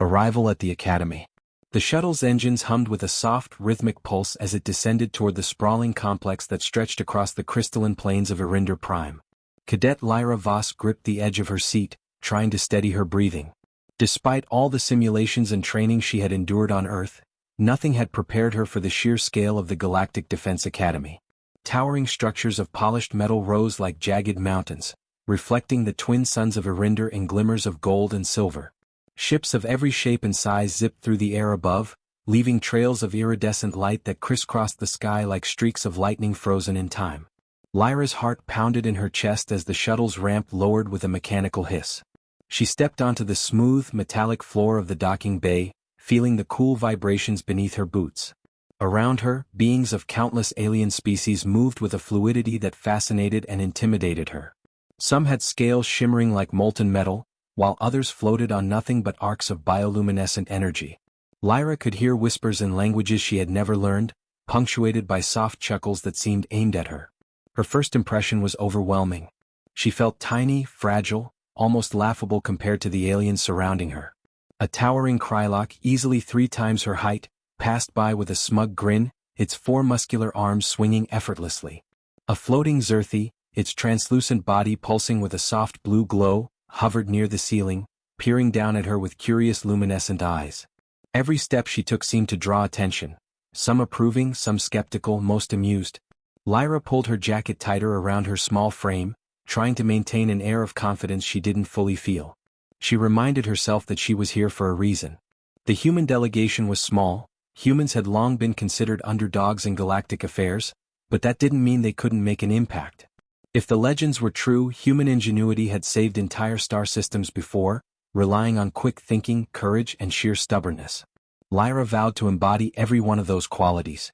Arrival at the Academy. The shuttle's engines hummed with a soft, rhythmic pulse as it descended toward the sprawling complex that stretched across the crystalline plains of Erinder Prime. Cadet Lyra Voss gripped the edge of her seat, trying to steady her breathing. Despite all the simulations and training she had endured on Earth, nothing had prepared her for the sheer scale of the Galactic Defense Academy. Towering structures of polished metal rose like jagged mountains, reflecting the twin suns of Erinder in glimmers of gold and silver. Ships of every shape and size zipped through the air above, leaving trails of iridescent light that crisscrossed the sky like streaks of lightning frozen in time. Lyra's heart pounded in her chest as the shuttle's ramp lowered with a mechanical hiss. She stepped onto the smooth, metallic floor of the docking bay, feeling the cool vibrations beneath her boots. Around her, beings of countless alien species moved with a fluidity that fascinated and intimidated her. Some had scales shimmering like molten metal, while others floated on nothing but arcs of bioluminescent energy. Lyra could hear whispers in languages she had never learned, punctuated by soft chuckles that seemed aimed at her. Her first impression was overwhelming. She felt tiny, fragile, almost laughable compared to the aliens surrounding her. A towering Krylok, easily 3 times her height, passed by with a smug grin, its 4 muscular arms swinging effortlessly. A floating Xerthi, its translucent body pulsing with a soft blue glow, hovered near the ceiling, peering down at her with curious luminescent eyes. Every step she took seemed to draw attention, some approving, some skeptical, most amused. Lyra pulled her jacket tighter around her small frame, trying to maintain an air of confidence she didn't fully feel. She reminded herself that she was here for a reason. The human delegation was small. Humans had long been considered underdogs in galactic affairs, but that didn't mean they couldn't make an impact. If the legends were true, human ingenuity had saved entire star systems before, relying on quick thinking, courage, and sheer stubbornness. Lyra vowed to embody every one of those qualities.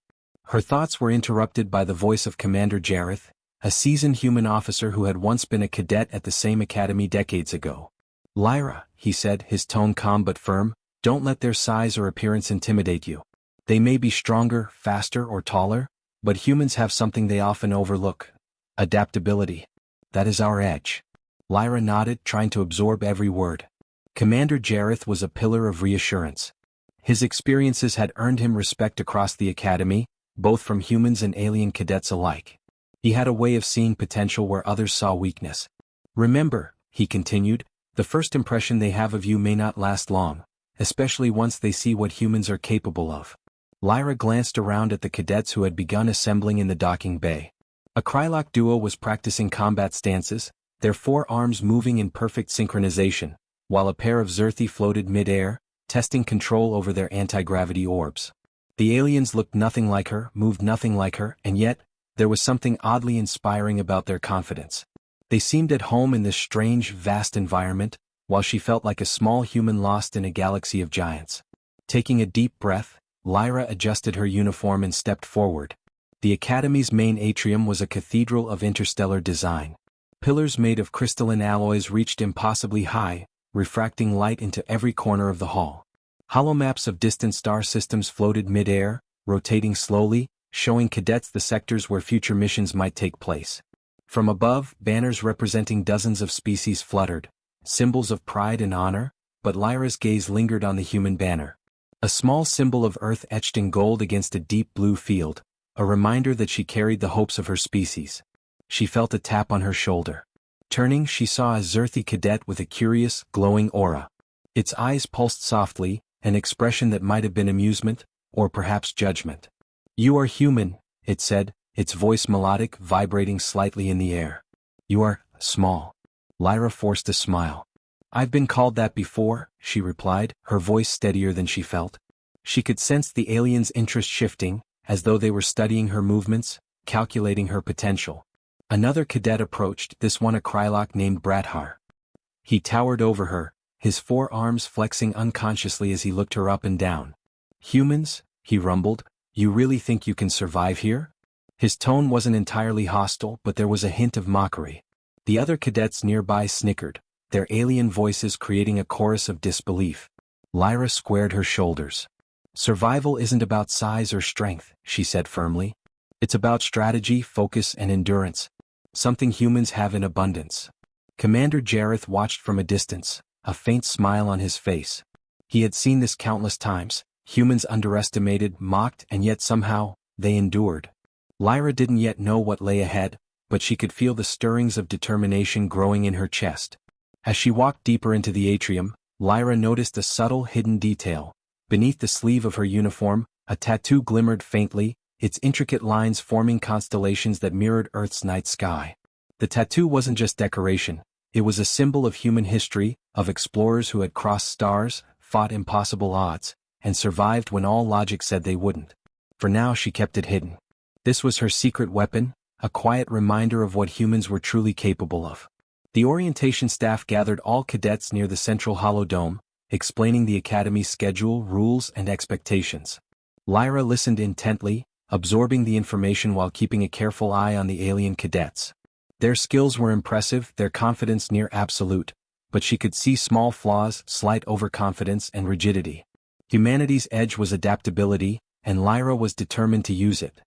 Her thoughts were interrupted by the voice of Commander Jareth, a seasoned human officer who had once been a cadet at the same academy decades ago. "Lyra," he said, his tone calm but firm, "don't let their size or appearance intimidate you. They may be stronger, faster, or taller, but humans have something they often overlook. Adaptability. That is our edge." Lyra nodded, trying to absorb every word. Commander Jareth was a pillar of reassurance. His experiences had earned him respect across the academy, both from humans and alien cadets alike. He had a way of seeing potential where others saw weakness. "Remember," he continued, "the first impression they have of you may not last long, especially once they see what humans are capable of." Lyra glanced around at the cadets who had begun assembling in the docking bay. A Krylok duo was practicing combat stances, their 4 arms moving in perfect synchronization, while a pair of Xerthi floated mid-air, testing control over their anti-gravity orbs. The aliens looked nothing like her, moved nothing like her, and yet, there was something oddly inspiring about their confidence. They seemed at home in this strange, vast environment, while she felt like a small human lost in a galaxy of giants. Taking a deep breath, Lyra adjusted her uniform and stepped forward. The Academy's main atrium was a cathedral of interstellar design. Pillars made of crystalline alloys reached impossibly high, refracting light into every corner of the hall. Holomaps of distant star systems floated mid-air, rotating slowly, showing cadets the sectors where future missions might take place. From above, banners representing dozens of species fluttered, symbols of pride and honor, but Lyra's gaze lingered on the human banner. A small symbol of Earth etched in gold against a deep blue field, a reminder that she carried the hopes of her species. She felt a tap on her shoulder. Turning, she saw a Xerthi cadet with a curious, glowing aura. Its eyes pulsed softly, an expression that might have been amusement, or perhaps judgment. "You are human," it said, its voice melodic, vibrating slightly in the air. "You are small." Lyra forced a smile. "I've been called that before," she replied, her voice steadier than she felt. She could sense the aliens' interest shifting, as though they were studying her movements, calculating her potential. Another cadet approached, this one a Krylok named Brathar. He towered over her, his 4 arms flexing unconsciously as he looked her up and down. "Humans," he rumbled, "you really think you can survive here?" His tone wasn't entirely hostile, but there was a hint of mockery. The other cadets nearby snickered, their alien voices creating a chorus of disbelief. Lyra squared her shoulders. "Survival isn't about size or strength," she said firmly. "It's about strategy, focus, and endurance. Something humans have in abundance." Commander Jareth watched from a distance, a faint smile on his face. He had seen this countless times, humans underestimated, mocked, and yet somehow, they endured. Lyra didn't yet know what lay ahead, but she could feel the stirrings of determination growing in her chest. As she walked deeper into the atrium, Lyra noticed a subtle hidden detail. Beneath the sleeve of her uniform, a tattoo glimmered faintly, its intricate lines forming constellations that mirrored Earth's night sky. The tattoo wasn't just decoration, it was a symbol of human history, of explorers who had crossed stars, fought impossible odds, and survived when all logic said they wouldn't. For now she kept it hidden. This was her secret weapon, a quiet reminder of what humans were truly capable of. The orientation staff gathered all cadets near the central hollow dome, explaining the academy's schedule, rules, and expectations. Lyra listened intently, absorbing the information while keeping a careful eye on the alien cadets. Their skills were impressive, their confidence near absolute, but she could see small flaws, slight overconfidence, and rigidity. Humanity's edge was adaptability, and Lyra was determined to use it.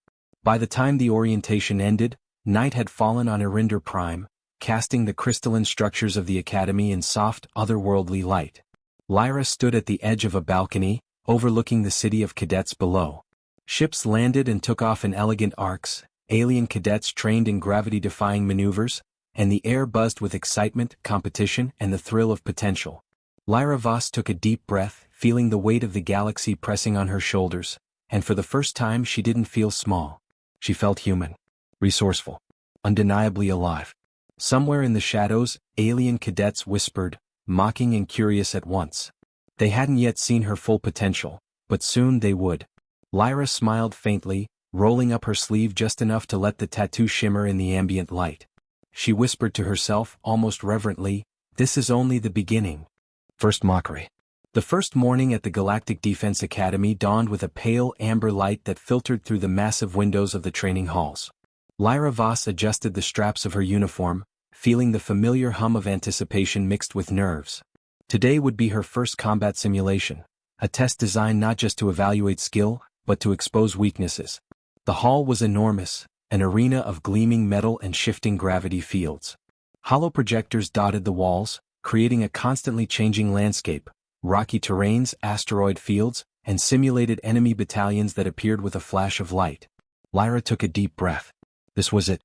By the time the orientation ended, night had fallen on Erinder Prime, casting the crystalline structures of the academy in soft, otherworldly light. Lyra stood at the edge of a balcony, overlooking the city of cadets below. Ships landed and took off in elegant arcs, alien cadets trained in gravity-defying maneuvers, and the air buzzed with excitement, competition, and the thrill of potential. Lyra Voss took a deep breath, feeling the weight of the galaxy pressing on her shoulders, and for the first time she didn't feel small. She felt human, resourceful, undeniably alive. Somewhere in the shadows, alien cadets whispered, mocking and curious at once. They hadn't yet seen her full potential, but soon they would. Lyra smiled faintly, rolling up her sleeve just enough to let the tattoo shimmer in the ambient light. She whispered to herself, almost reverently, "This is only the beginning." First mockery. The first morning at the Galactic Defense Academy dawned with a pale amber light that filtered through the massive windows of the training halls. Lyra Voss adjusted the straps of her uniform, feeling the familiar hum of anticipation mixed with nerves. Today would be her first combat simulation, a test designed not just to evaluate skill, but to expose weaknesses. The hall was enormous, an arena of gleaming metal and shifting gravity fields. Hollow projectors dotted the walls, creating a constantly changing landscape, rocky terrains, asteroid fields, and simulated enemy battalions that appeared with a flash of light. Lyra took a deep breath. This was it.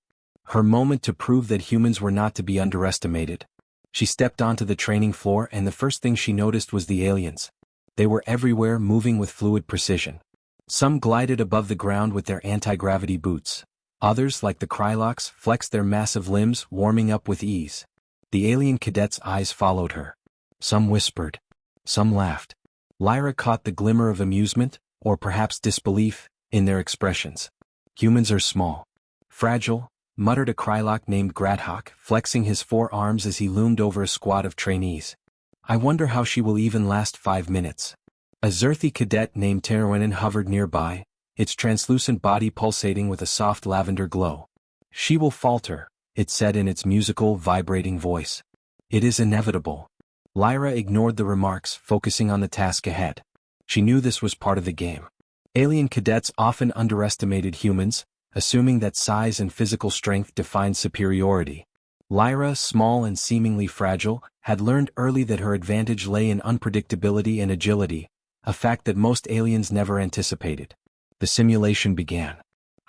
Her moment to prove that humans were not to be underestimated. She stepped onto the training floor and the first thing she noticed was the aliens. They were everywhere, moving with fluid precision. Some glided above the ground with their anti-gravity boots. Others, like the Krylox, flexed their massive limbs, warming up with ease. The alien cadets' eyes followed her. Some whispered. Some laughed. Lyra caught the glimmer of amusement, or perhaps disbelief, in their expressions. Humans are small. Fragile, muttered a Krylock named Gradhawk, flexing his 4 arms as he loomed over a squad of trainees. I wonder how she will even last 5 minutes. A Xerthi cadet named Terwinin hovered nearby, its translucent body pulsating with a soft lavender glow. She will falter, it said in its musical, vibrating voice. It is inevitable. Lyra ignored the remarks, focusing on the task ahead. She knew this was part of the game. Alien cadets often underestimated humans, assuming that size and physical strength defined superiority. Lyra, small and seemingly fragile, had learned early that her advantage lay in unpredictability and agility, a fact that most aliens never anticipated. The simulation began.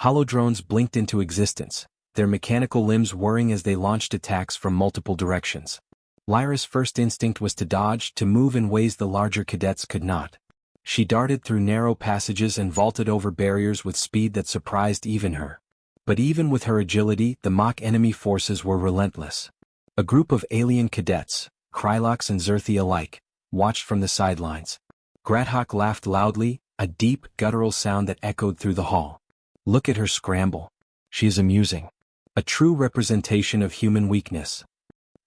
Holodrones blinked into existence, their mechanical limbs whirring as they launched attacks from multiple directions. Lyra's first instinct was to dodge, to move in ways the larger cadets could not. She darted through narrow passages and vaulted over barriers with speed that surprised even her. But even with her agility, the mock enemy forces were relentless. A group of alien cadets, Krylox and Xerthi alike, watched from the sidelines. Gradhawk laughed loudly, a deep, guttural sound that echoed through the hall. Look at her scramble. She is amusing. A true representation of human weakness.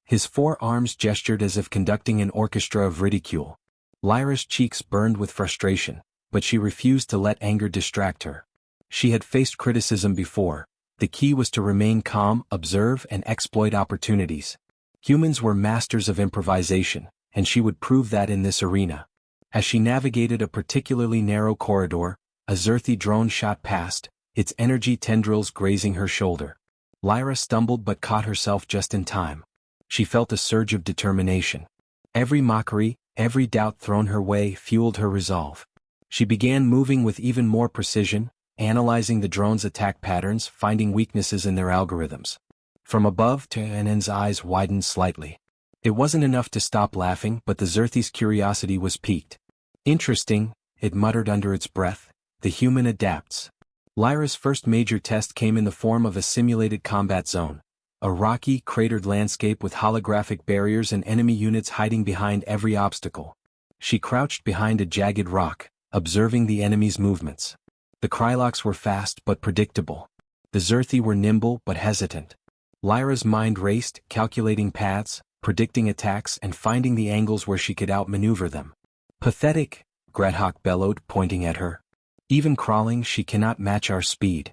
His 4 arms gestured as if conducting an orchestra of ridicule. Lyra's cheeks burned with frustration, but she refused to let anger distract her. She had faced criticism before. The key was to remain calm, observe, and exploit opportunities. Humans were masters of improvisation, and she would prove that in this arena. As she navigated a particularly narrow corridor, a Xerthi drone shot past, its energy tendrils grazing her shoulder. Lyra stumbled but caught herself just in time. She felt a surge of determination. Every mockery, Every doubt thrown her way fueled her resolve. She began moving with even more precision, analyzing the drone's attack patterns, finding weaknesses in their algorithms. From above, Tianan's eyes widened slightly. It wasn't enough to stop laughing, but the Xerthi's curiosity was piqued. Interesting, it muttered under its breath, the human adapts. Lyra's first major test came in the form of a simulated combat zone. A rocky, cratered landscape with holographic barriers and enemy units hiding behind every obstacle. She crouched behind a jagged rock, observing the enemy's movements. The Kryloks were fast but predictable. The Xerthi were nimble but hesitant. Lyra's mind raced, calculating paths, predicting attacks and finding the angles where she could outmaneuver them. Pathetic, Grethok bellowed, pointing at her. Even crawling, she cannot match our speed.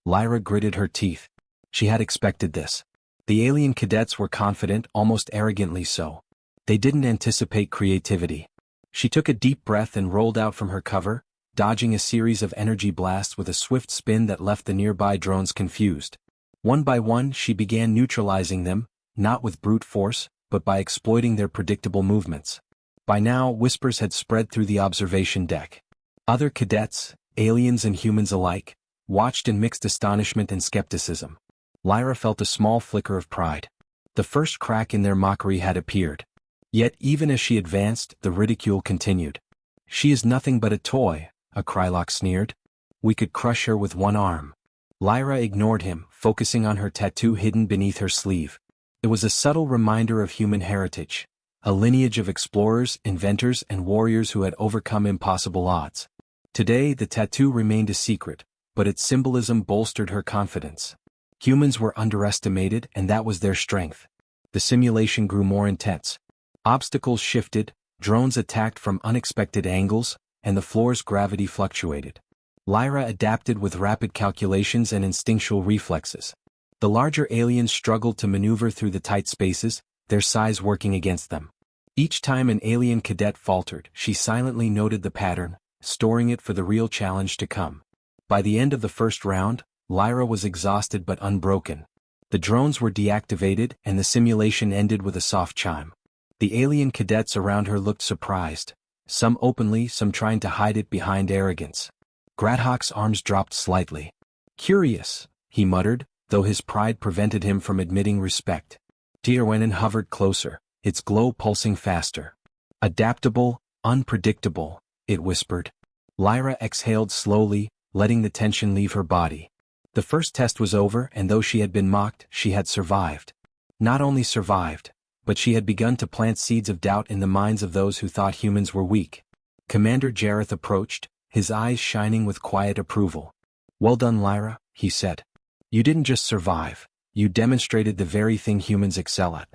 Lyra gritted her teeth. She had expected this. The alien cadets were confident, almost arrogantly so. They didn't anticipate creativity. She took a deep breath and rolled out from her cover, dodging a series of energy blasts with a swift spin that left the nearby drones confused. One by one, she began neutralizing them, not with brute force, but by exploiting their predictable movements. By now, whispers had spread through the observation deck. Other cadets, aliens and humans alike, watched in mixed astonishment and skepticism. Lyra felt a small flicker of pride. The first crack in their mockery had appeared. Yet even as she advanced, the ridicule continued. She is nothing but a toy, a Krylok sneered. We could crush her with one arm. Lyra ignored him, focusing on her tattoo hidden beneath her sleeve. It was a subtle reminder of human heritage, a lineage of explorers, inventors, and warriors who had overcome impossible odds. Today the tattoo remained a secret, but its symbolism bolstered her confidence. Humans were underestimated, and that was their strength. The simulation grew more intense. Obstacles shifted, drones attacked from unexpected angles, and the floor's gravity fluctuated. Lyra adapted with rapid calculations and instinctual reflexes. The larger aliens struggled to maneuver through the tight spaces, their size working against them. Each time an alien cadet faltered, she silently noted the pattern, storing it for the real challenge to come. By the end of the first round, Lyra was exhausted but unbroken. The drones were deactivated, and the simulation ended with a soft chime. The alien cadets around her looked surprised, some openly, some trying to hide it behind arrogance. Grethok's arms dropped slightly. Curious, he muttered, though his pride prevented him from admitting respect. Tierwenen hovered closer, its glow pulsing faster. Adaptable, unpredictable, it whispered. Lyra exhaled slowly, letting the tension leave her body. The first test was over, and though she had been mocked, she had survived. Not only survived, but she had begun to plant seeds of doubt in the minds of those who thought humans were weak. Commander Jareth approached, his eyes shining with quiet approval. Well done, Lyra, he said. You didn't just survive, you demonstrated the very thing humans excel at.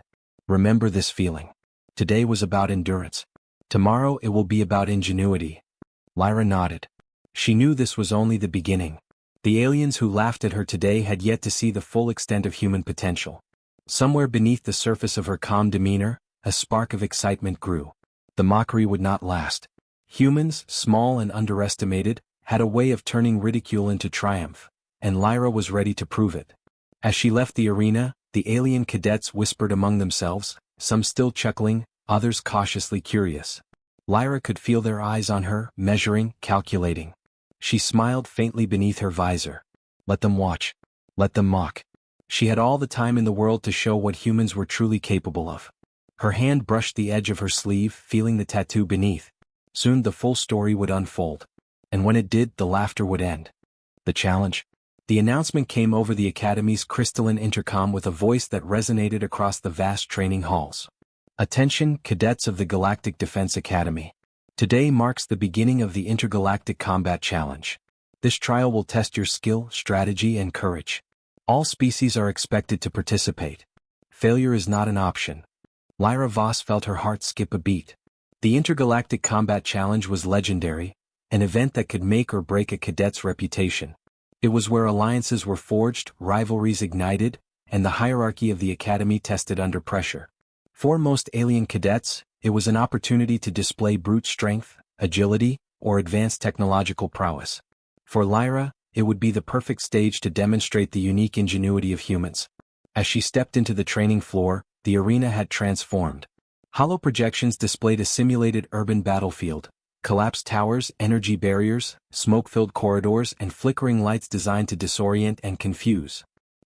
Remember this feeling. Today was about endurance. Tomorrow it will be about ingenuity. Lyra nodded. She knew this was only the beginning. The aliens who laughed at her today had yet to see the full extent of human potential. Somewhere beneath the surface of her calm demeanor, a spark of excitement grew. The mockery would not last. Humans, small and underestimated, had a way of turning ridicule into triumph, and Lyra was ready to prove it. As she left the arena, the alien cadets whispered among themselves, some still chuckling, others cautiously curious. Lyra could feel their eyes on her, measuring, calculating. She smiled faintly beneath her visor. Let them watch. Let them mock. She had all the time in the world to show what humans were truly capable of. Her hand brushed the edge of her sleeve, feeling the tattoo beneath. Soon the full story would unfold. And when it did, the laughter would end. The challenge. The announcement came over the Academy's crystalline intercom with a voice that resonated across the vast training halls. Attention, cadets of the Galactic Defense Academy. Today marks the beginning of the Intergalactic Combat Challenge. This trial will test your skill, strategy, and courage. All species are expected to participate. Failure is not an option. Lyra Voss felt her heart skip a beat. The Intergalactic Combat Challenge was legendary, an event that could make or break a cadet's reputation. It was where alliances were forged, rivalries ignited, and the hierarchy of the Academy tested under pressure. For most alien cadets, it was an opportunity to display brute strength, agility, or advanced technological prowess. For Lyra, it would be the perfect stage to demonstrate the unique ingenuity of humans. As she stepped into the training floor, the arena had transformed. Hollow projections displayed a simulated urban battlefield, collapsed towers, energy barriers, smoke-filled corridors, and flickering lights designed to disorient and confuse.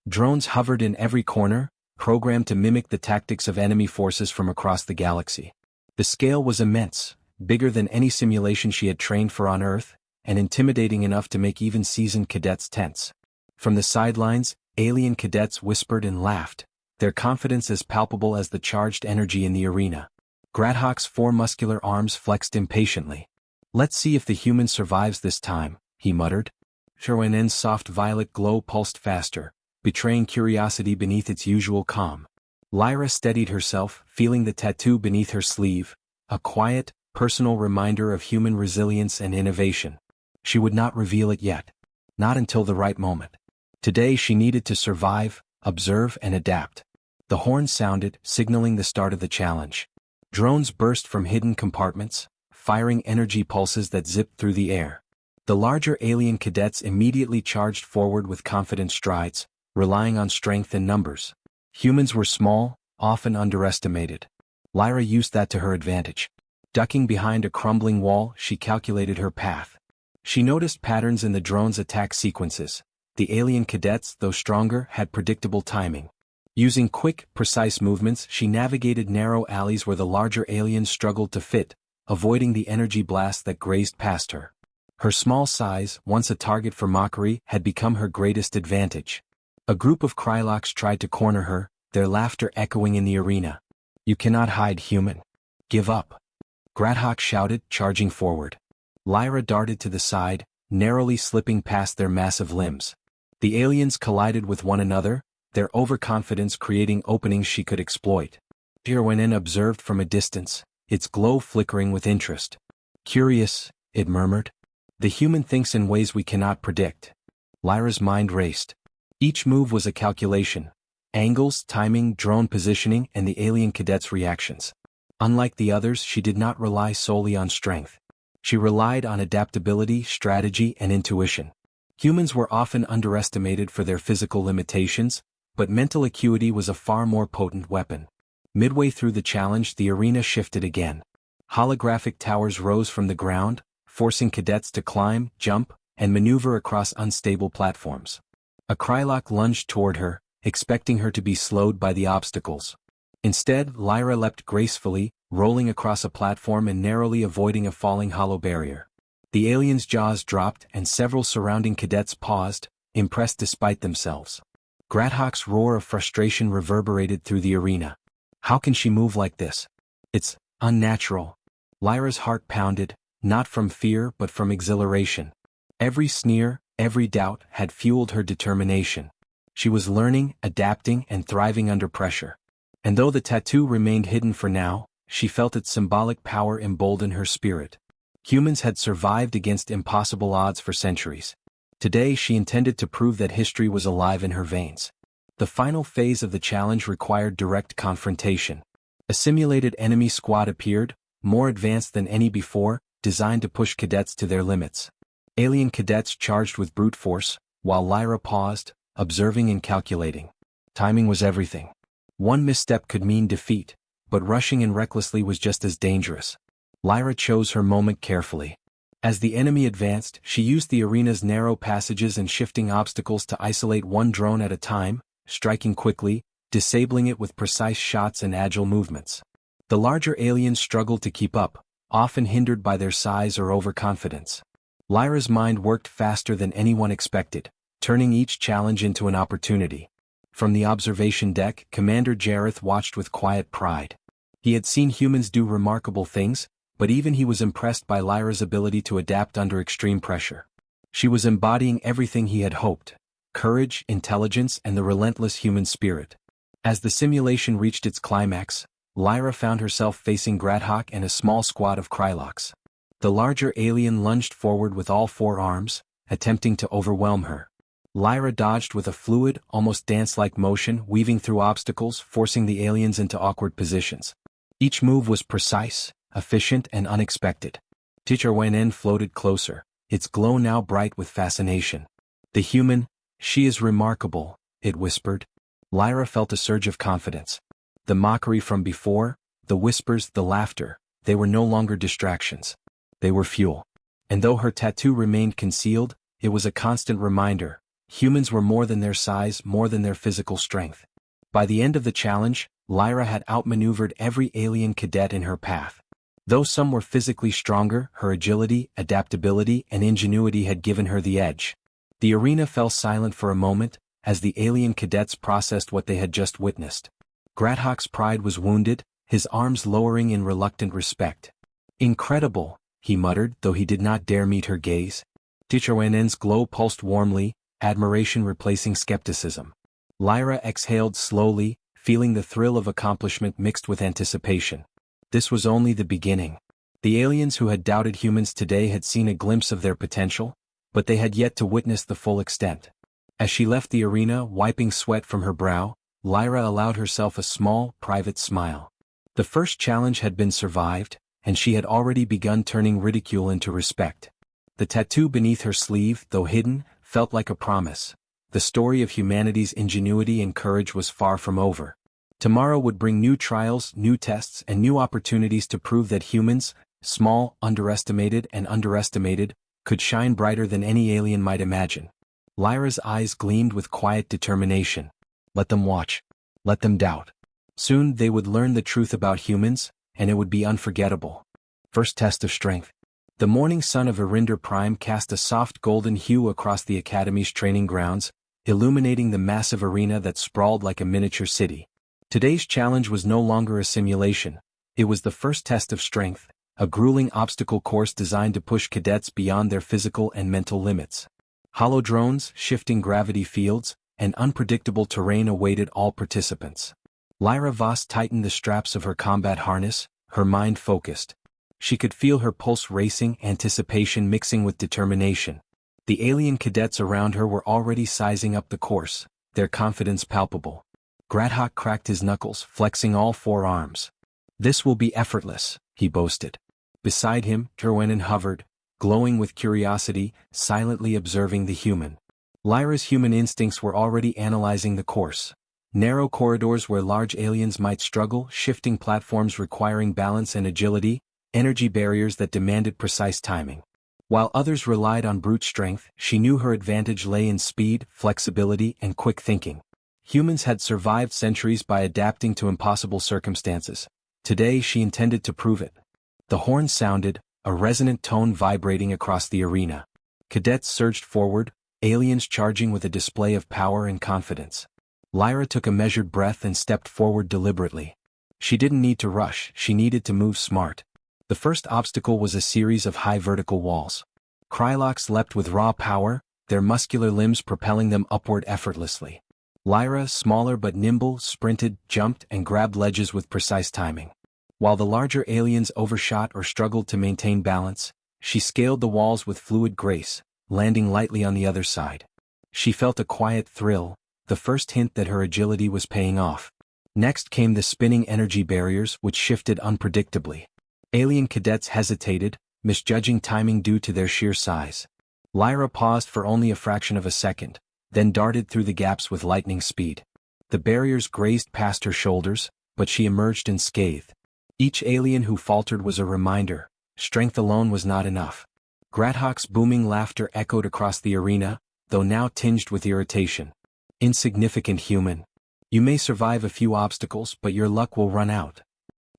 Drones hovered in every corner, programmed to mimic the tactics of enemy forces from across the galaxy. The scale was immense, bigger than any simulation she had trained for on Earth, and intimidating enough to make even seasoned cadets tense. From the sidelines, alien cadets whispered and laughed, their confidence as palpable as the charged energy in the arena. Gradhawk's 4 muscular arms flexed impatiently. "Let's see if the human survives this time," he muttered. HFY's soft violet glow pulsed faster, betraying curiosity beneath its usual calm. Lyra steadied herself, feeling the tattoo beneath her sleeve, a quiet, personal reminder of human resilience and innovation. She would not reveal it yet. Not until the right moment. Today she needed to survive, observe and adapt. The horn sounded, signaling the start of the challenge. Drones burst from hidden compartments, firing energy pulses that zipped through the air. The larger alien cadets immediately charged forward with confident strides, relying on strength and numbers. Humans were small, often underestimated. Lyra used that to her advantage. Ducking behind a crumbling wall, she calculated her path. She noticed patterns in the drone's attack sequences. The alien cadets, though stronger, had predictable timing. Using quick, precise movements, she navigated narrow alleys where the larger aliens struggled to fit, avoiding the energy blast that grazed past her. Her small size, once a target for mockery, had become her greatest advantage. A group of Krylocks tried to corner her, their laughter echoing in the arena. "You cannot hide, human. Give up." Gradhawk shouted, charging forward. Lyra darted to the side, narrowly slipping past their massive limbs. The aliens collided with one another, their overconfidence creating openings she could exploit. HFY observed from a distance, its glow flickering with interest. "Curious," it murmured. "The human thinks in ways we cannot predict." Lyra's mind raced. Each move was a calculation. Angles, timing, drone positioning, and the alien cadets' reactions. Unlike the others, she did not rely solely on strength. She relied on adaptability, strategy, and intuition. Humans were often underestimated for their physical limitations, but mental acuity was a far more potent weapon. Midway through the challenge, the arena shifted again. Holographic towers rose from the ground, forcing cadets to climb, jump, and maneuver across unstable platforms. A Krylock lunged toward her, expecting her to be slowed by the obstacles. Instead, Lyra leapt gracefully, rolling across a platform and narrowly avoiding a falling hollow barrier. The aliens' jaws dropped and several surrounding cadets paused, impressed despite themselves. Gradhawk's roar of frustration reverberated through the arena. How can she move like this? It's unnatural. Lyra's heart pounded, not from fear but from exhilaration. Every sneer, every doubt had fueled her determination. She was learning, adapting, and thriving under pressure. And though the tattoo remained hidden for now, she felt its symbolic power embolden her spirit. Humans had survived against impossible odds for centuries. Today she intended to prove that history was alive in her veins. The final phase of the challenge required direct confrontation. A simulated enemy squad appeared, more advanced than any before, designed to push cadets to their limits. Alien cadets charged with brute force, while Lyra paused, observing and calculating. Timing was everything. One misstep could mean defeat, but rushing in recklessly was just as dangerous. Lyra chose her moment carefully. As the enemy advanced, she used the arena's narrow passages and shifting obstacles to isolate one drone at a time, striking quickly, disabling it with precise shots and agile movements. The larger aliens struggled to keep up, often hindered by their size or overconfidence. Lyra's mind worked faster than anyone expected, turning each challenge into an opportunity. From the observation deck, Commander Jareth watched with quiet pride. He had seen humans do remarkable things, but even he was impressed by Lyra's ability to adapt under extreme pressure. She was embodying everything he had hoped: courage, intelligence, and the relentless human spirit. As the simulation reached its climax, Lyra found herself facing Gradhawk and a small squad of Krylocks. The larger alien lunged forward with all 4 arms, attempting to overwhelm her. Lyra dodged with a fluid, almost dance-like motion, weaving through obstacles, forcing the aliens into awkward positions. Each move was precise, efficient, and unexpected. HFY floated closer, its glow now bright with fascination. "The human, she is remarkable," it whispered. Lyra felt a surge of confidence. The mockery from before, the whispers, the laughter, they were no longer distractions. They were fuel. And though her tattoo remained concealed, it was a constant reminder: humans were more than their size, more than their physical strength. By the end of the challenge, Lyra had outmaneuvered every alien cadet in her path. Though some were physically stronger, her agility, adaptability, and ingenuity had given her the edge. The arena fell silent for a moment, as the alien cadets processed what they had just witnessed. Gradhawk's pride was wounded, his arms lowering in reluctant respect. "Incredible," he muttered, though he did not dare meet her gaze. Tichowennen's glow pulsed warmly, admiration replacing skepticism. Lyra exhaled slowly, feeling the thrill of accomplishment mixed with anticipation. This was only the beginning. The aliens who had doubted humans today had seen a glimpse of their potential, but they had yet to witness the full extent. As she left the arena, wiping sweat from her brow, Lyra allowed herself a small, private smile. The first challenge had been survived, and she had already begun turning ridicule into respect. The tattoo beneath her sleeve, though hidden, felt like a promise. The story of humanity's ingenuity and courage was far from over. Tomorrow would bring new trials, new tests, and new opportunities to prove that humans, small, underestimated, could shine brighter than any alien might imagine. Lyra's eyes gleamed with quiet determination. Let them watch. Let them doubt. Soon they would learn the truth about humans, and it would be unforgettable. First test of strength. The morning sun of Verinder Prime cast a soft golden hue across the Academy's training grounds, illuminating the massive arena that sprawled like a miniature city. Today's challenge was no longer a simulation. It was the first test of strength, a grueling obstacle course designed to push cadets beyond their physical and mental limits. Hollow drones, shifting gravity fields, and unpredictable terrain awaited all participants. Lyra Voss tightened the straps of her combat harness, her mind focused. She could feel her pulse racing, anticipation mixing with determination. The alien cadets around her were already sizing up the course, their confidence palpable. Gradhawk cracked his knuckles, flexing all four arms. "This will be effortless," he boasted. Beside him, Terwennen hovered, glowing with curiosity, silently observing the human. Lyra's human instincts were already analyzing the course. Narrow corridors where large aliens might struggle, shifting platforms requiring balance and agility, energy barriers that demanded precise timing. While others relied on brute strength, she knew her advantage lay in speed, flexibility, and quick thinking. Humans had survived centuries by adapting to impossible circumstances. Today she intended to prove it. The horn sounded, a resonant tone vibrating across the arena. Cadets surged forward, aliens charging with a display of power and confidence. Lyra took a measured breath and stepped forward deliberately. She didn't need to rush, she needed to move smart. The first obstacle was a series of high vertical walls. Krylox leapt with raw power, their muscular limbs propelling them upward effortlessly. Lyra, smaller but nimble, sprinted, jumped, and grabbed ledges with precise timing. While the larger aliens overshot or struggled to maintain balance, she scaled the walls with fluid grace, landing lightly on the other side. She felt a quiet thrill, the first hint that her agility was paying off. Next came the spinning energy barriers, which shifted unpredictably. Alien cadets hesitated, misjudging timing due to their sheer size. Lyra paused for only a fraction of a second, then darted through the gaps with lightning speed. The barriers grazed past her shoulders, but she emerged unscathed. Each alien who faltered was a reminder: strength alone was not enough. Gradhawk's booming laughter echoed across the arena, though now tinged with irritation. "Insignificant human. You may survive a few obstacles, but your luck will run out."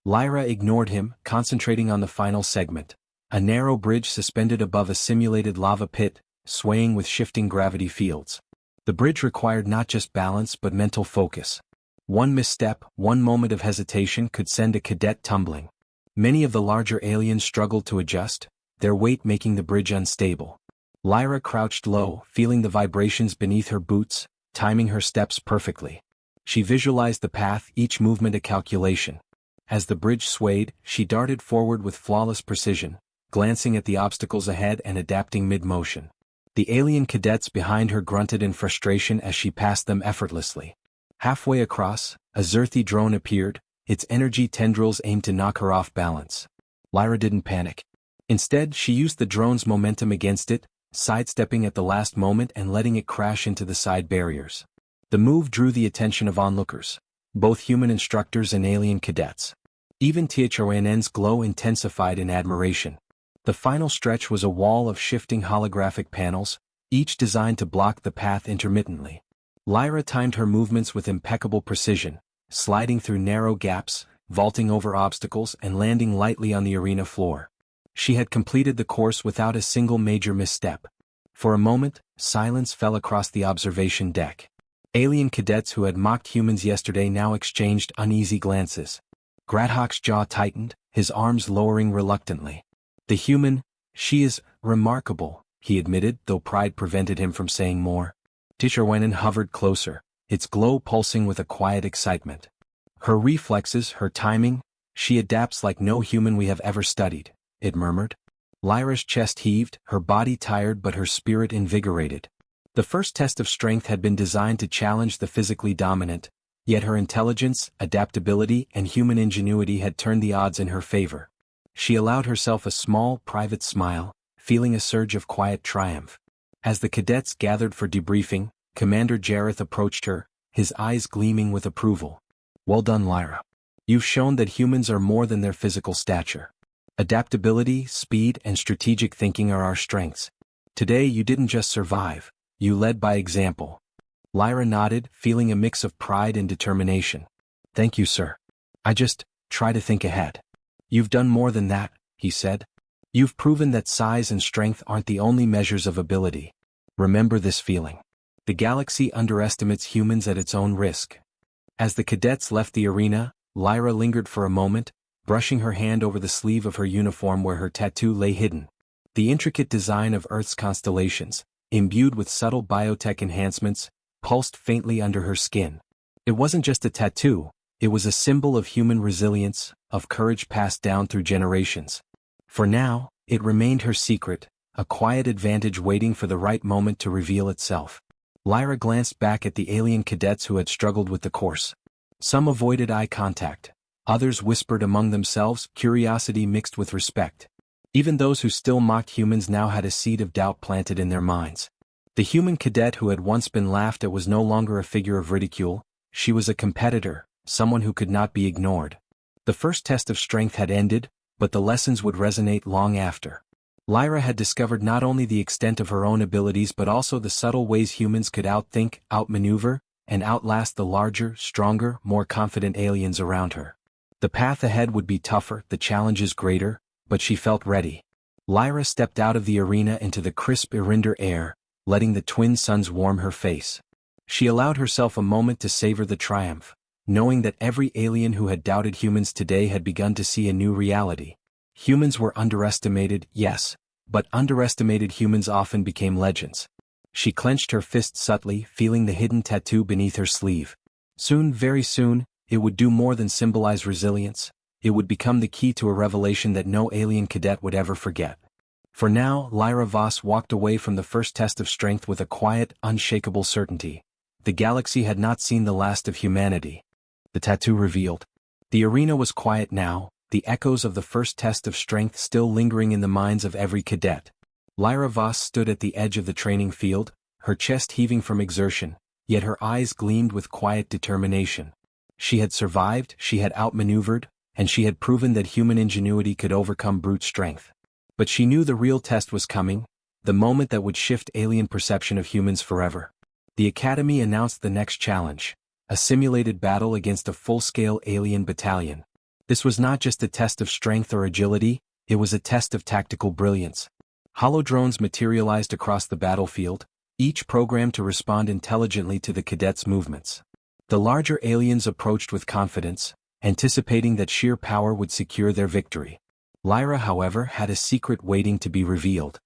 Lyra ignored him, concentrating on the final segment. A narrow bridge suspended above a simulated lava pit, swaying with shifting gravity fields. The bridge required not just balance but mental focus. One misstep, one moment of hesitation could send a cadet tumbling. Many of the larger aliens struggled to adjust, their weight making the bridge unstable. Lyra crouched low, feeling the vibrations beneath her boots, timing her steps perfectly. She visualized the path, each movement a calculation. As the bridge swayed, she darted forward with flawless precision, glancing at the obstacles ahead and adapting mid-motion. The alien cadets behind her grunted in frustration as she passed them effortlessly. Halfway across, a Zerthi drone appeared, its energy tendrils aimed to knock her off balance. Lyra didn't panic. Instead, she used the drone's momentum against it, sidestepping at the last moment and letting it crash into the side barriers. The move drew the attention of onlookers, both human instructors and alien cadets. Even Tian's glow intensified in admiration. The final stretch was a wall of shifting holographic panels, each designed to block the path intermittently. Lyra timed her movements with impeccable precision, sliding through narrow gaps, vaulting over obstacles and landing lightly on the arena floor. She had completed the course without a single major misstep. For a moment, silence fell across the observation deck. Alien cadets who had mocked humans yesterday now exchanged uneasy glances. Gradhawk's jaw tightened, his arms lowering reluctantly. The human, she is remarkable, he admitted, though pride prevented him from saying more. Tisharwanan hovered closer, its glow pulsing with a quiet excitement. Her reflexes, her timing, she adapts like no human we have ever studied, it murmured. Lyra's chest heaved, her body tired but her spirit invigorated. The first test of strength had been designed to challenge the physically dominant, yet her intelligence, adaptability, and human ingenuity had turned the odds in her favor. She allowed herself a small, private smile, feeling a surge of quiet triumph. As the cadets gathered for debriefing, Commander Jareth approached her, his eyes gleaming with approval. Well done, Lyra. You've shown that humans are more than their physical stature. Adaptability, speed, and strategic thinking are our strengths. Today you didn't just survive, you led by example. Lyra nodded, feeling a mix of pride and determination. Thank you, sir. I just try to think ahead. You've done more than that, he said. You've proven that size and strength aren't the only measures of ability. Remember this feeling. The galaxy underestimates humans at its own risk. As the cadets left the arena, Lyra lingered for a moment, brushing her hand over the sleeve of her uniform where her tattoo lay hidden. The intricate design of Earth's constellations, imbued with subtle biotech enhancements, pulsed faintly under her skin. It wasn't just a tattoo, it was a symbol of human resilience, of courage passed down through generations. For now, it remained her secret, a quiet advantage waiting for the right moment to reveal itself. Lyra glanced back at the alien cadets who had struggled with the course. Some avoided eye contact, others whispered among themselves, curiosity mixed with respect. Even those who still mocked humans now had a seed of doubt planted in their minds. The human cadet who had once been laughed at was no longer a figure of ridicule, she was a competitor, someone who could not be ignored. The first test of strength had ended, but the lessons would resonate long after. Lyra had discovered not only the extent of her own abilities but also the subtle ways humans could outthink, outmaneuver, and outlast the larger, stronger, more confident aliens around her. The path ahead would be tougher, the challenges greater, but she felt ready. Lyra stepped out of the arena into the crisp Irinder air, letting the twin suns warm her face. She allowed herself a moment to savor the triumph, knowing that every alien who had doubted humans today had begun to see a new reality. Humans were underestimated, yes, but underestimated humans often became legends. She clenched her fist subtly, feeling the hidden tattoo beneath her sleeve. Soon, very soon, it would do more than symbolize resilience, it would become the key to a revelation that no alien cadet would ever forget. For now, Lyra Voss walked away from the first test of strength with a quiet, unshakable certainty. The galaxy had not seen the last of humanity. The tattoo revealed. The arena was quiet now, the echoes of the first test of strength still lingering in the minds of every cadet. Lyra Voss stood at the edge of the training field, her chest heaving from exertion, yet her eyes gleamed with quiet determination. She had survived, she had outmaneuvered, and she had proven that human ingenuity could overcome brute strength. But she knew the real test was coming, the moment that would shift alien perception of humans forever. The Academy announced the next challenge, a simulated battle against a full-scale alien battalion. This was not just a test of strength or agility, it was a test of tactical brilliance. Holodrones materialized across the battlefield, each programmed to respond intelligently to the cadets' movements. The larger aliens approached with confidence, anticipating that sheer power would secure their victory. Lyra, however, had a secret waiting to be revealed.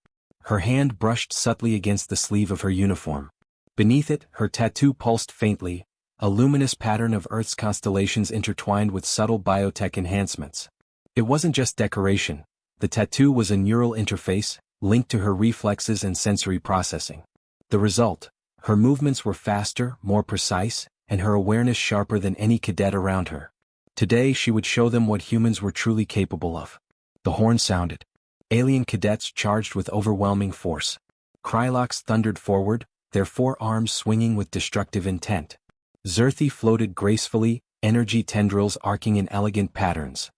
Her hand brushed subtly against the sleeve of her uniform. Beneath it, her tattoo pulsed faintly, a luminous pattern of Earth's constellations intertwined with subtle biotech enhancements. It wasn't just decoration, the tattoo was a neural interface, linked to her reflexes and sensory processing. The result, her movements were faster, more precise, and her awareness sharper than any cadet around her. Today she would show them what humans were truly capable of. The horn sounded. Alien cadets charged with overwhelming force. Krylocks thundered forward, their forearms swinging with destructive intent. Zerthi floated gracefully, energy tendrils arcing in elegant patterns.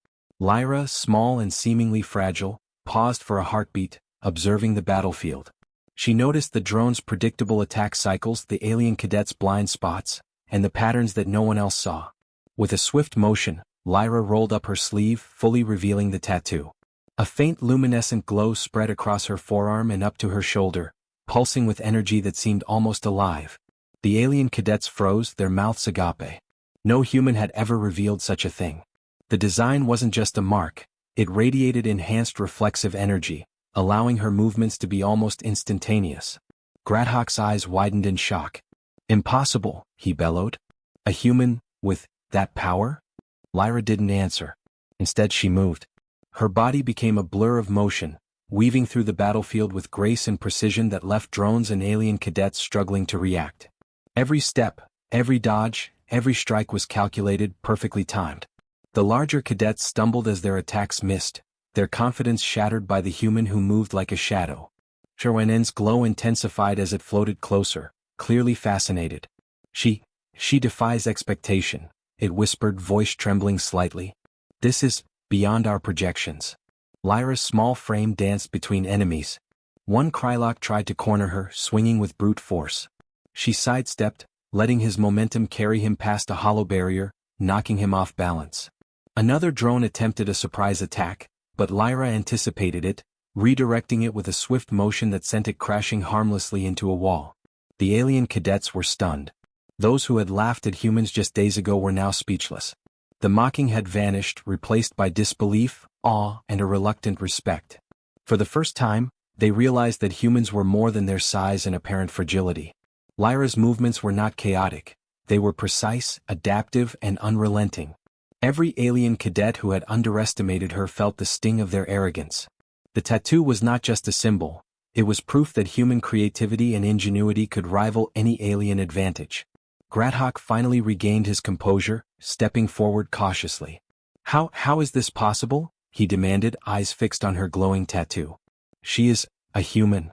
Lyra, small and seemingly fragile, paused for a heartbeat, observing the battlefield. She noticed the drone's predictable attack cycles, the alien cadet's blind spots, and the patterns that no one else saw. With a swift motion, Lyra rolled up her sleeve, fully revealing the tattoo. A faint luminescent glow spread across her forearm and up to her shoulder, pulsing with energy that seemed almost alive. The alien cadets froze, their mouths agape. No human had ever revealed such a thing. The design wasn't just a mark, it radiated enhanced reflexive energy, allowing her movements to be almost instantaneous. Gradhawk's eyes widened in shock. "Impossible," he bellowed. "A human, with that power?" Lyra didn't answer. Instead she moved. Her body became a blur of motion, weaving through the battlefield with grace and precision that left drones and alien cadets struggling to react. Every step, every dodge, every strike was calculated, perfectly timed. The larger cadets stumbled as their attacks missed, their confidence shattered by the human who moved like a shadow. HFY's glow intensified as it floated closer, clearly fascinated. She defies expectation," it whispered, voice trembling slightly. "This is beyond our projections." Lyra's small frame danced between enemies. One Krylock tried to corner her, swinging with brute force. She sidestepped, letting his momentum carry him past a hollow barrier, knocking him off balance. Another drone attempted a surprise attack, but Lyra anticipated it, redirecting it with a swift motion that sent it crashing harmlessly into a wall. The alien cadets were stunned. Those who had laughed at humans just days ago were now speechless. The mocking had vanished, replaced by disbelief, awe, and a reluctant respect. For the first time, they realized that humans were more than their size and apparent fragility. Lyra's movements were not chaotic. They were precise, adaptive, and unrelenting. Every alien cadet who had underestimated her felt the sting of their arrogance. The tattoo was not just a symbol, it was proof that human creativity and ingenuity could rival any alien advantage. Gradhawk finally regained his composure, stepping forward cautiously. How is this possible?" he demanded, eyes fixed on her glowing tattoo. "She is a human."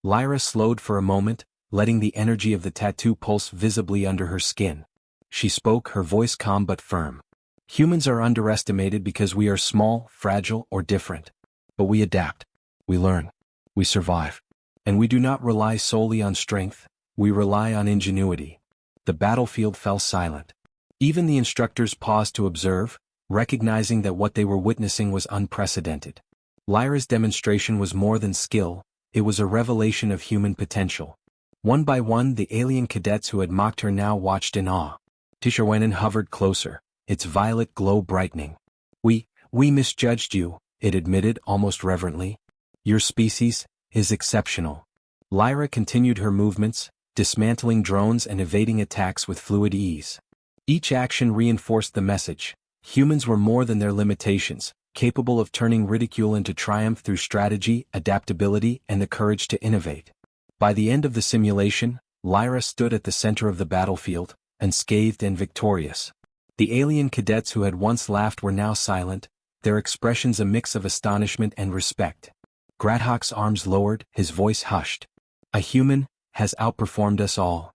Lyra slowed for a moment, letting the energy of the tattoo pulse visibly under her skin. She spoke, her voice calm but firm. "Humans are underestimated because we are small, fragile, or different. But we adapt. We learn. We survive. And we do not rely solely on strength, we rely on ingenuity." The battlefield fell silent. Even the instructors paused to observe, recognizing that what they were witnessing was unprecedented. Lyra's demonstration was more than skill, it was a revelation of human potential. One by one, the alien cadets who had mocked her now watched in awe. HFY hovered closer, its violet glow brightening. We misjudged you," it admitted almost reverently. "Your species is exceptional." Lyra continued her movements, dismantling drones and evading attacks with fluid ease. Each action reinforced the message: humans were more than their limitations, capable of turning ridicule into triumph through strategy, adaptability, and the courage to innovate. By the end of the simulation, Lyra stood at the center of the battlefield, unscathed and victorious. The alien cadets who had once laughed were now silent, their expressions a mix of astonishment and respect. Gradhawk's arms lowered, his voice hushed. "A human has outperformed us all."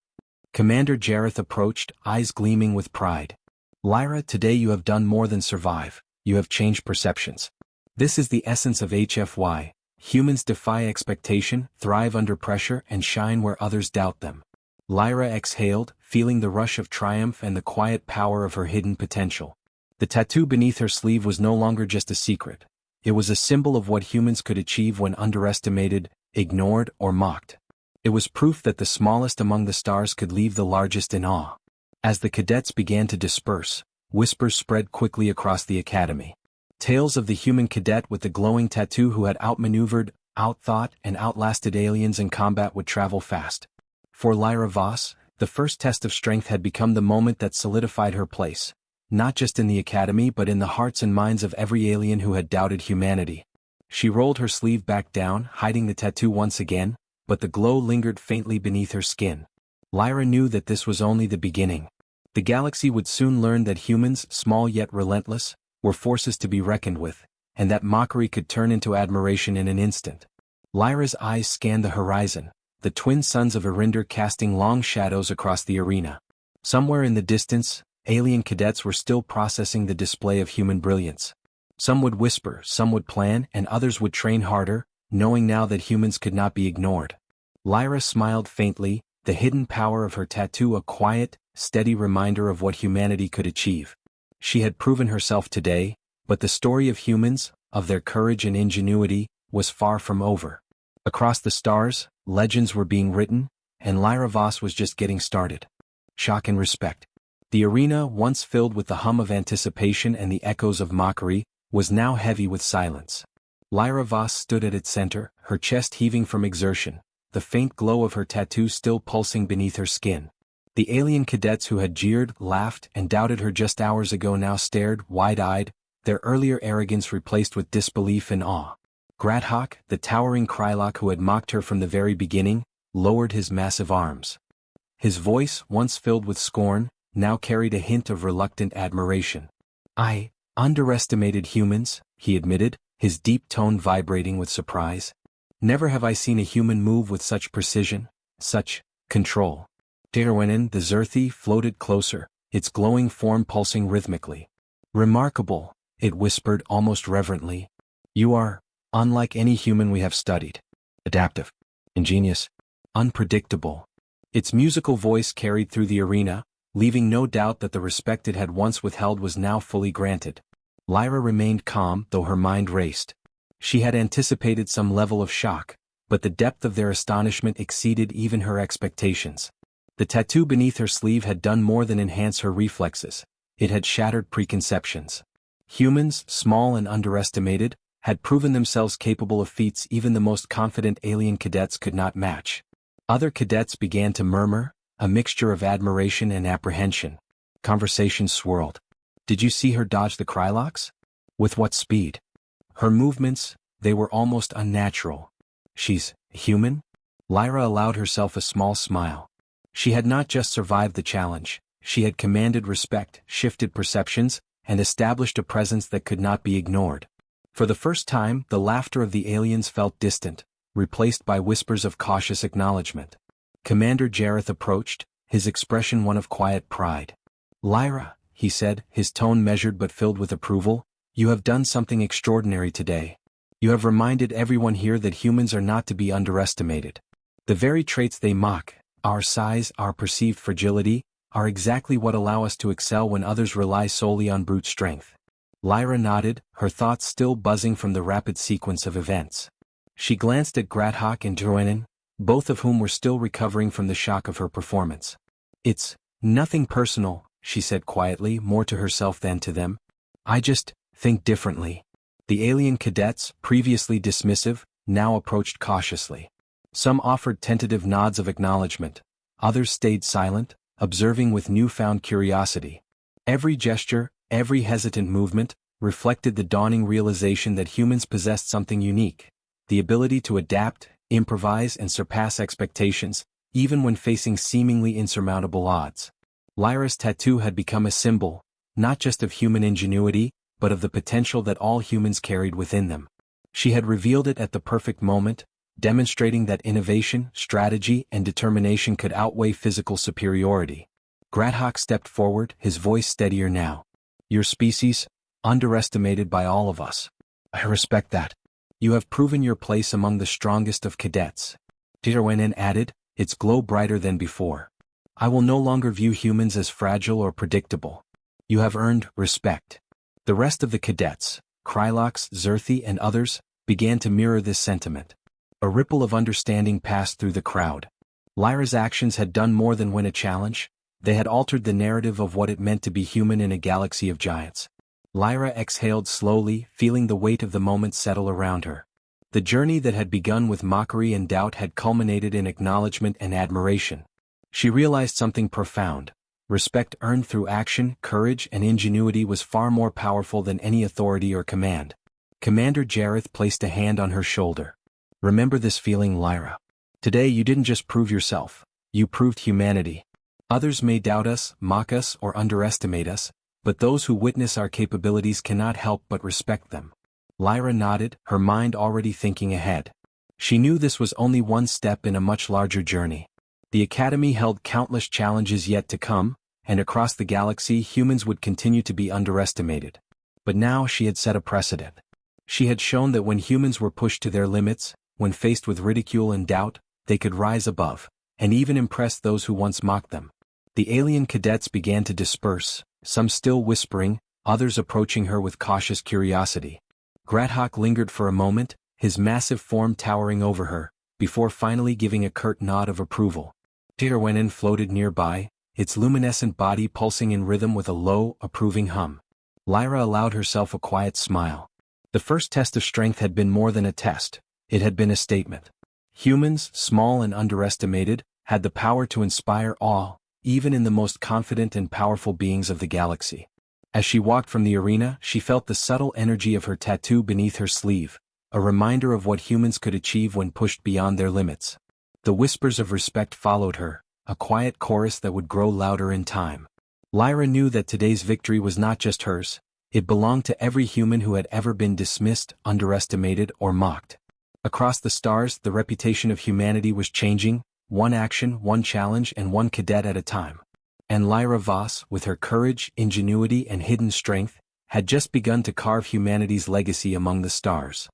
Commander Jareth approached, eyes gleaming with pride. "Lyra, today you have done more than survive, you have changed perceptions. This is the essence of HFY. Humans defy expectation, thrive under pressure, and shine where others doubt them." Lyra exhaled, feeling the rush of triumph and the quiet power of her hidden potential. The tattoo beneath her sleeve was no longer just a secret. It was a symbol of what humans could achieve when underestimated, ignored, or mocked. It was proof that the smallest among the stars could leave the largest in awe. As the cadets began to disperse, whispers spread quickly across the academy. Tales of the human cadet with the glowing tattoo who had outmaneuvered, outthought, and outlasted aliens in combat would travel fast. For Lyra Voss, the first test of strength had become the moment that solidified her place, not just in the academy but in the hearts and minds of every alien who had doubted humanity. She rolled her sleeve back down, hiding the tattoo once again, but the glow lingered faintly beneath her skin. Lyra knew that this was only the beginning. The galaxy would soon learn that humans, small yet relentless, were forces to be reckoned with, and that mockery could turn into admiration in an instant. Lyra's eyes scanned the horizon, the twin suns of Erinder casting long shadows across the arena. Somewhere in the distance, alien cadets were still processing the display of human brilliance. Some would whisper, some would plan, and others would train harder, knowing now that humans could not be ignored. Lyra smiled faintly, the hidden power of her tattoo a quiet, steady reminder of what humanity could achieve. She had proven herself today, but the story of humans, of their courage and ingenuity, was far from over. Across the stars, legends were being written, and Lyra Voss was just getting started. Shock and respect. The arena, once filled with the hum of anticipation and the echoes of mockery, was now heavy with silence. Lyra Voss stood at its center, her chest heaving from exertion, the faint glow of her tattoo still pulsing beneath her skin. The alien cadets who had jeered, laughed, and doubted her just hours ago now stared, wide-eyed, their earlier arrogance replaced with disbelief and awe. Gradhawk, the towering Krylok who had mocked her from the very beginning, lowered his massive arms. His voice, once filled with scorn, now carried a hint of reluctant admiration. "I underestimated humans," he admitted, his deep tone vibrating with surprise. "Never have I seen a human move with such precision, such control." Derwenen, the Zerthi, floated closer, its glowing form pulsing rhythmically. "Remarkable," it whispered almost reverently. "You are unlike any human we have studied. Adaptive, ingenious, unpredictable." Its musical voice carried through the arena, leaving no doubt that the respect it had once withheld was now fully granted. Lyra remained calm, though her mind raced. She had anticipated some level of shock, but the depth of their astonishment exceeded even her expectations. The tattoo beneath her sleeve had done more than enhance her reflexes, it had shattered preconceptions. Humans, small and underestimated, had proven themselves capable of feats even the most confident alien cadets could not match. Other cadets began to murmur, a mixture of admiration and apprehension. Conversations swirled. "Did you see her dodge the Kryloks? With what speed? Her movements, they were almost unnatural. She's human?" Lyra allowed herself a small smile. She had not just survived the challenge, she had commanded respect, shifted perceptions, and established a presence that could not be ignored. For the first time, the laughter of the aliens felt distant, replaced by whispers of cautious acknowledgement. Commander Jareth approached, his expression one of quiet pride. "Lyra," he said, his tone measured but filled with approval, "you have done something extraordinary today. You have reminded everyone here that humans are not to be underestimated. The very traits they mock, our size, our perceived fragility, are exactly what allow us to excel when others rely solely on brute strength." Lyra nodded, her thoughts still buzzing from the rapid sequence of events. She glanced at Gradhawk and Derwenen, both of whom were still recovering from the shock of her performance. "It's nothing personal," she said quietly, more to herself than to them. "I just think differently." The alien cadets, previously dismissive, now approached cautiously. Some offered tentative nods of acknowledgement, others stayed silent, observing with newfound curiosity. Every gesture, every hesitant movement, reflected the dawning realization that humans possessed something unique, the ability to adapt, improvise and surpass expectations, even when facing seemingly insurmountable odds. Lyra's tattoo had become a symbol, not just of human ingenuity, but of the potential that all humans carried within them. She had revealed it at the perfect moment, demonstrating that innovation, strategy, and determination could outweigh physical superiority. Gradhawk stepped forward, his voice steadier now. "Your species, underestimated by all of us. I respect that. You have proven your place among the strongest of cadets." Derwenen added, its glow brighter than before. "I will no longer view humans as fragile or predictable. You have earned respect." The rest of the cadets, Kryloks, Zerthi, and others, began to mirror this sentiment. A ripple of understanding passed through the crowd. Lyra's actions had done more than win a challenge, they had altered the narrative of what it meant to be human in a galaxy of giants. Lyra exhaled slowly, feeling the weight of the moment settle around her. The journey that had begun with mockery and doubt had culminated in acknowledgement and admiration. She realized something profound. Respect earned through action, courage, and ingenuity was far more powerful than any authority or command. Commander Jareth placed a hand on her shoulder. "Remember this feeling, Lyra. Today you didn't just prove yourself, you proved humanity. Others may doubt us, mock us, or underestimate us, but those who witness our capabilities cannot help but respect them." Lyra nodded, her mind already thinking ahead. She knew this was only one step in a much larger journey. The Academy held countless challenges yet to come, and across the galaxy humans would continue to be underestimated. But now she had set a precedent. She had shown that when humans were pushed to their limits, when faced with ridicule and doubt, they could rise above, and even impress those who once mocked them. The alien cadets began to disperse, some still whispering, others approaching her with cautious curiosity. Grathawk lingered for a moment, his massive form towering over her, before finally giving a curt nod of approval. Tirwenin floated nearby, its luminescent body pulsing in rhythm with a low, approving hum. Lyra allowed herself a quiet smile. The first test of strength had been more than a test, it had been a statement. Humans, small and underestimated, had the power to inspire awe, even in the most confident and powerful beings of the galaxy. As she walked from the arena, she felt the subtle energy of her tattoo beneath her sleeve, a reminder of what humans could achieve when pushed beyond their limits. The whispers of respect followed her, a quiet chorus that would grow louder in time. Lyra knew that today's victory was not just hers, it belonged to every human who had ever been dismissed, underestimated, or mocked. Across the stars, the reputation of humanity was changing, one action, one challenge, and one cadet at a time. And Lyra Voss, with her courage, ingenuity, and hidden strength, had just begun to carve humanity's legacy among the stars.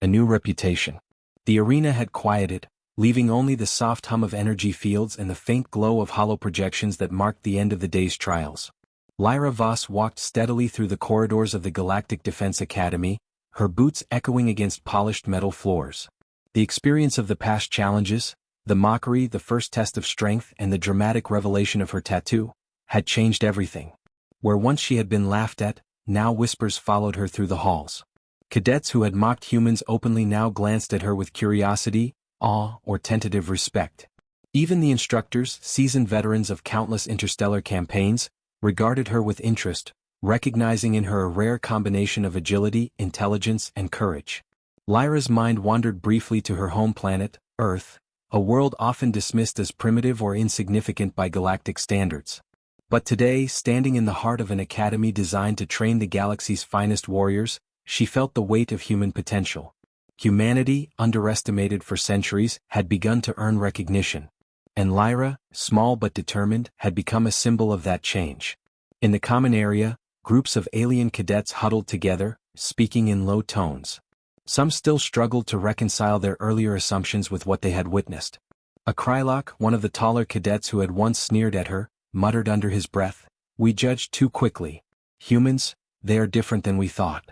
A new reputation. The arena had quieted, leaving only the soft hum of energy fields and the faint glow of hollow projections that marked the end of the day's trials. Lyra Voss walked steadily through the corridors of the Galactic Defense Academy, her boots echoing against polished metal floors. The experience of the past challenges, the mockery, the first test of strength, and the dramatic revelation of her tattoo, had changed everything. Where once she had been laughed at, now whispers followed her through the halls. Cadets who had mocked humans openly now glanced at her with curiosity, awe, or tentative respect. Even the instructors, seasoned veterans of countless interstellar campaigns, regarded her with interest, recognizing in her a rare combination of agility, intelligence, and courage. Lyra's mind wandered briefly to her home planet, Earth, a world often dismissed as primitive or insignificant by galactic standards. But today, standing in the heart of an academy designed to train the galaxy's finest warriors, she felt the weight of human potential. Humanity, underestimated for centuries, had begun to earn recognition. And Lyra, small but determined, had become a symbol of that change. In the common area, groups of alien cadets huddled together, speaking in low tones. Some still struggled to reconcile their earlier assumptions with what they had witnessed. A Krylok, one of the taller cadets who had once sneered at her, muttered under his breath, "We judged too quickly. Humans, they are different than we thought."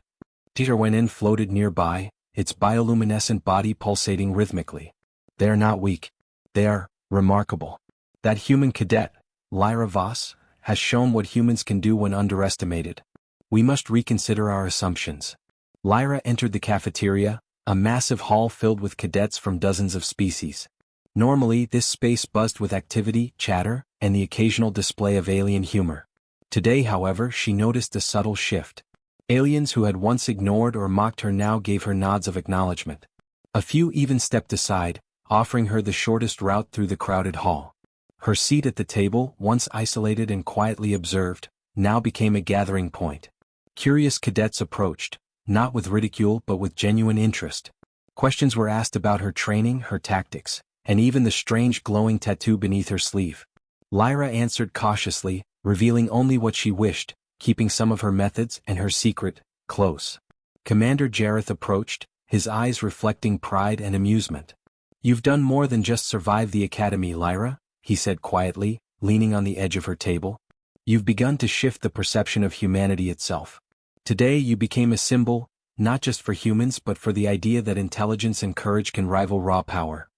Tirwenin floated nearby, its bioluminescent body pulsating rhythmically. "They are not weak. They are remarkable. That human cadet, Lyra Voss, has shown what humans can do when underestimated. We must reconsider our assumptions." Lyra entered the cafeteria, a massive hall filled with cadets from dozens of species. Normally, this space buzzed with activity, chatter, and the occasional display of alien humor. Today, however, she noticed a subtle shift. Aliens who had once ignored or mocked her now gave her nods of acknowledgement. A few even stepped aside, offering her the shortest route through the crowded hall. Her seat at the table, once isolated and quietly observed, now became a gathering point. Curious cadets approached, not with ridicule but with genuine interest. Questions were asked about her training, her tactics, and even the strange glowing tattoo beneath her sleeve. Lyra answered cautiously, revealing only what she wished, keeping some of her methods and her secret close. Commander Jareth approached, his eyes reflecting pride and amusement. "You've done more than just survive the academy, Lyra," he said quietly, leaning on the edge of her table. "You've begun to shift the perception of humanity itself. Today you became a symbol, not just for humans but for the idea that intelligence and courage can rival raw power."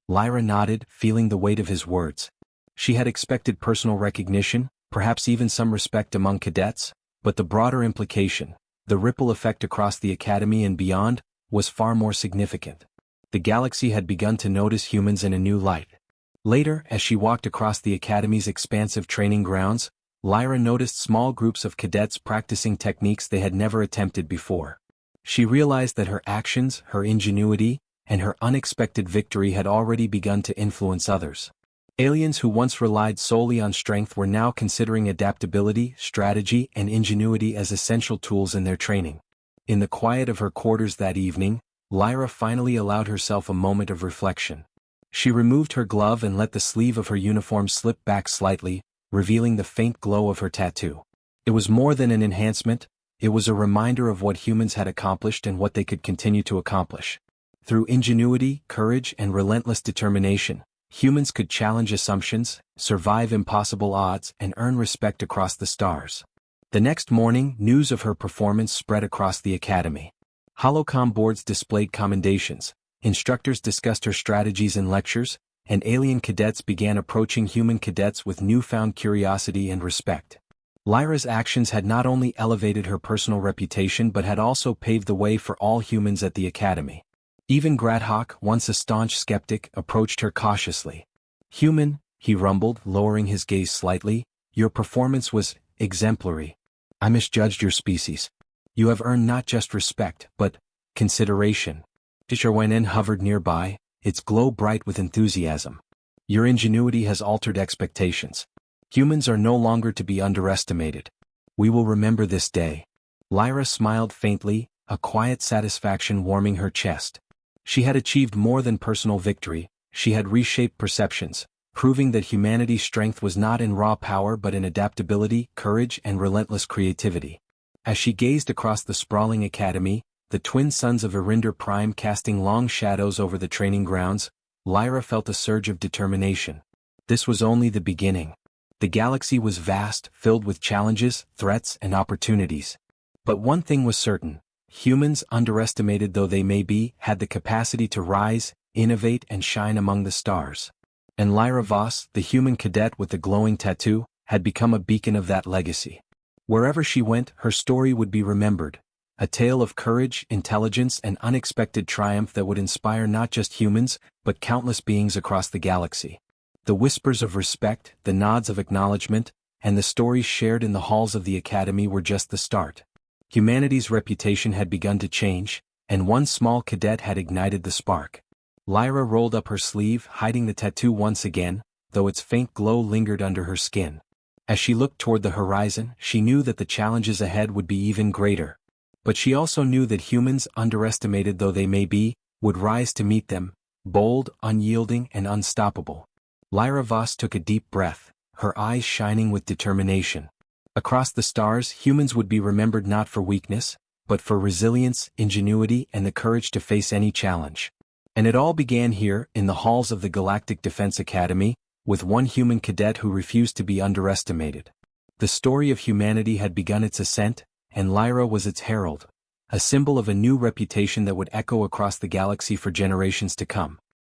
Lyra nodded, feeling the weight of his words. She had expected personal recognition, perhaps even some respect among cadets, but the broader implication, the ripple effect across the academy and beyond, was far more significant. The galaxy had begun to notice humans in a new light. Later, as she walked across the academy's expansive training grounds, Lyra noticed small groups of cadets practicing techniques they had never attempted before. She realized that her actions, her ingenuity, and her unexpected victory had already begun to influence others. Aliens who once relied solely on strength were now considering adaptability, strategy, and ingenuity as essential tools in their training. In the quiet of her quarters that evening, Lyra finally allowed herself a moment of reflection. She removed her glove and let the sleeve of her uniform slip back slightly, revealing the faint glow of her tattoo. It was more than an enhancement, It was a reminder of what humans had accomplished and what they could continue to accomplish. Through ingenuity, courage, and relentless determination, humans could challenge assumptions, survive impossible odds, and earn respect across the stars. The next morning, news of her performance spread across the academy. Holocom boards displayed commendations, instructors discussed her strategies in lectures, and alien cadets began approaching human cadets with newfound curiosity and respect. Lyra's actions had not only elevated her personal reputation but had also paved the way for all humans at the academy. Even Gradhawk, once a staunch skeptic, approached her cautiously. "Human," he rumbled, lowering his gaze slightly, "your performance was exemplary. I misjudged your species. You have earned not just respect, but consideration." Tisharwainen hovered nearby, its glow bright with enthusiasm. "Your ingenuity has altered expectations. Humans are no longer to be underestimated. We will remember this day." Lyra smiled faintly, a quiet satisfaction warming her chest. She had achieved more than personal victory, she had reshaped perceptions, proving that humanity's strength was not in raw power but in adaptability, courage, and relentless creativity. As she gazed across the sprawling academy, the twin suns of Irinder Prime casting long shadows over the training grounds, Lyra felt a surge of determination. This was only the beginning. The galaxy was vast, filled with challenges, threats, and opportunities. But one thing was certain: humans, underestimated though they may be, had the capacity to rise, innovate, and shine among the stars. And Lyra Voss, the human cadet with the glowing tattoo, had become a beacon of that legacy. Wherever she went, her story would be remembered. A tale of courage, intelligence, and unexpected triumph that would inspire not just humans, but countless beings across the galaxy. The whispers of respect, the nods of acknowledgement, and the stories shared in the halls of the academy were just the start. Humanity's reputation had begun to change, and one small cadet had ignited the spark. Lyra rolled up her sleeve, hiding the tattoo once again, though its faint glow lingered under her skin. As she looked toward the horizon, she knew that the challenges ahead would be even greater. But she also knew that humans, underestimated though they may be, would rise to meet them, bold, unyielding, and unstoppable. Lyra Voss took a deep breath, her eyes shining with determination. Across the stars, humans would be remembered not for weakness, but for resilience, ingenuity, and the courage to face any challenge. And it all began here, in the halls of the Galactic Defense Academy, with one human cadet who refused to be underestimated. The story of humanity had begun its ascent, and Lyra was its herald, a symbol of a new reputation that would echo across the galaxy for generations to come.